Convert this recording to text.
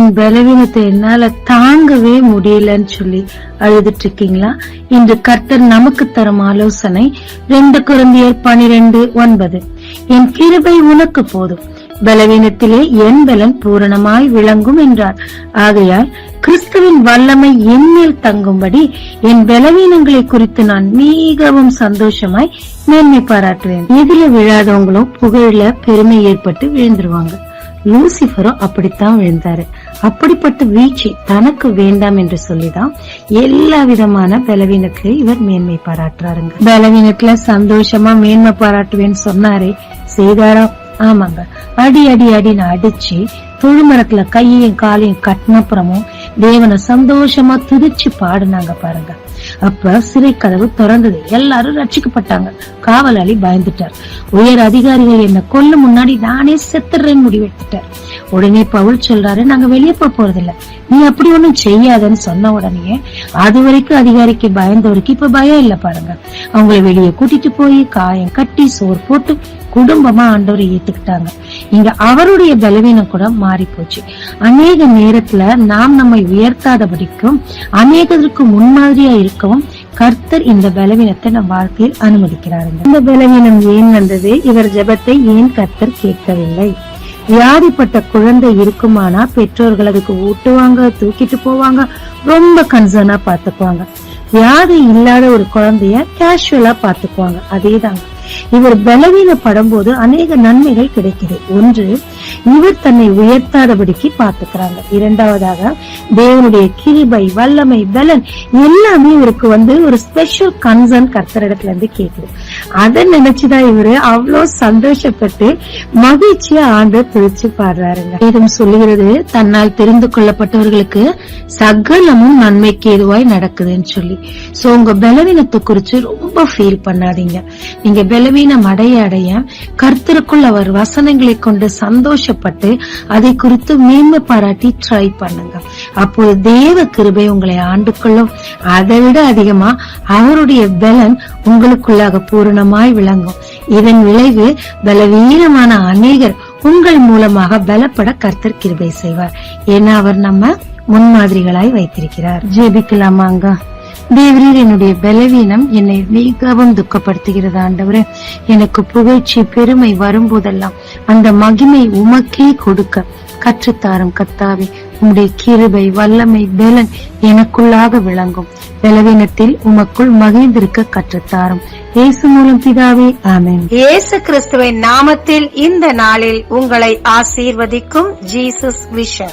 என் பலவீனத்தை என்னால தாங்கவே முடியலன்னு சொல்லி அழுதுட்டு இருக்கீங்களா? இன்று கர்த்தர் நமக்கு தரும் ஆலோசனை 2 கொரிந்தியர் 12:9. என் கிருபை உனக்கு போதும், பலவீனத்திலே என் பலன் பூரணமாய் விளங்கும் என்றார். ஆகையால் கிறிஸ்துவின் வல்லமை என் மேல் தங்கும்படி என் பலவீனங்களை குறித்து நான் மிகவும் சந்தோஷமாய் மேன்மை பாராட்டுவேன். எதில விழாதவங்களும் புகழ்ல பெருமை ஏற்பட்டு விழுந்துருவாங்க. லூசிபரும் அப்படித்தான் விழுந்தாரு. அப்படிப்பட்ட வீழ்ச்சி தனக்கு வேண்டாம் என்று சொல்லிதான் எல்லா விதமான பலவீனத்திலே இவர் மேன்மை பாராட்டுறாருங்க. பலவீனத்துல சந்தோஷமா மேன்மை பாராட்டுவேன்னு சொன்னாரே, செய்தாரா? ஆமாங்க. அடி அடி அடின்னு அடிச்சு தொழுமரத்துல கையையும் காலையும் கட்டினப்புறமும் தேவனை சந்தோஷமா துதிச்சு பாடுனாங்க பாருங்க. அப்ப சிறை கதவு திறந்தது. எல்லாரும் ரட்சிக்கப்பட்டாங்க. காவலாளி பயந்துட்டார். உயர் அதிகாரிகள் என்ன கொல்ல முன்னாடி நானே செத்துறேன்னு முடிவெடுத்துட்டார். உடனே பவுல் சொல்றாரு, நாங்க வெளியே போறதில்ல, நீ அப்படி ஒண்ணும் செய்யாதன்னு சொன்ன உடனே அது வரைக்கும் அதிகாரிக்கு பயந்தவருக்கு இப்ப பயம் இல்ல பாருங்க. அவங்களை வெளியே கூட்டிட்டு போய் காயம் கட்டி சோறு போட்டு குடும்பமா ஆண்டவரை ஏத்துக்கிட்டாங்க. இங்க அவருடைய பலவீனம் கூட மாறி போச்சு. அநேக நேரத்துல நாம் நம்மை உயர்த்தாதபடிக்கும் அநேகத்திற்கு முன்மாதிரியா இருக்கவும் கர்த்தர் இந்த பலவீனத்தை நம் வாழ்க்கையில் அனுமதிக்கிறாருங்க. இந்த பலவீனம் ஏன் வந்தது? இவர் ஜெபத்தை ஏன் கர்த்தர் கேட்கவில்லை? வியாதிப்பட்ட குழந்தை இருக்குமானா பெற்றோர்கள் அதுக்கு ஊட்டுவாங்க, தூக்கிட்டு போவாங்க, ரொம்ப கன்சர்னா பாத்துக்குவாங்க. வியாதி இல்லாத ஒரு குழந்தைய கேஷுவலா பாத்துக்குவாங்க. அதேதாங்க இவர் பலவீனப்படும் போது அநேக நன்மைகள் கிடைக்குது. ஒன்று, இவர் தன்னை உயர்த்தாதபடிக்கு பாத்துக்கிறாங்க. இரண்டாவதாக தேவனுடைய கிருபை, வல்லமை, பலன் எல்லாமே இவருக்கு ஒரு ஸ்பெஷல் கன்சர்ன் கர்த்தரிடத்துல இருந்து கேக்குது. அதை நினைச்சுதான் இவரு அவ்வளவு சந்தோஷப்பட்டு மகிழ்ச்சியா ஆண்டு துதிச்சு பாடுறாருங்க. வேதம் சொல்லுகிறது, தன்னால் தெரிந்து கொள்ளப்பட்டவர்களுக்கு சகலமும் நன்மைக்கு ஏதுவாய் நடக்குதுன்னு சொல்லி. சோ உங்க பலவீனத்தை குறிச்சு ரொம்ப ஃபீல் பண்ணாதீங்க. நீங்க பலவீனம் அடைய அடைய கர்த்தருக்குள் அவர் வசனங்களை கொண்டு சந்தோஷப்பட்டு அதை குறித்து மேன்மை பாராட்டி ட்ரை பண்ணுங்க. அப்போது தேவ கிருபை உங்களை ஆண்டு கொள்ளும். அதை விட அதிகமா அவருடைய பலன் உங்களுக்குள்ளாக பூரணமாய் விளங்கும். இதன் விளைவு பலவீனமான அநேகர் உங்கள் மூலமாக பலப்பட கர்த்தர் கிருபை செய்வார். ஏன்னா அவர் நம்ம முன்மாதிரிகளாய் வைத்திருக்கிறார். ஜெபிக்கலாமாங்க. தேவரீர், என்னுடைய பலவீனம் என்னை மிகவும் துக்கப்படுத்துகிறது. ஆண்டவரே, எனக்கு புகழ்ச்சி பெருமை வரும்போதெல்லாம் அந்த மகிமை உமக்கே கொடுக்க கற்றுத்தாரும் கர்த்தாவே. உம்முடைய கிருபை, வல்லமை, பலன் எனக்குள்ளாக விளங்கும். பலவீனத்தில் உமக்குள் மகிழ்ந்திருக்க கற்றுத்தாரும். இயேசு மூலம் பிதாவே, ஆமென். இயேசு கிறிஸ்துவின் நாமத்தில் இந்த நாளில் உங்களை ஆசீர்வதிக்கும் ஜீசஸ் விஷன்.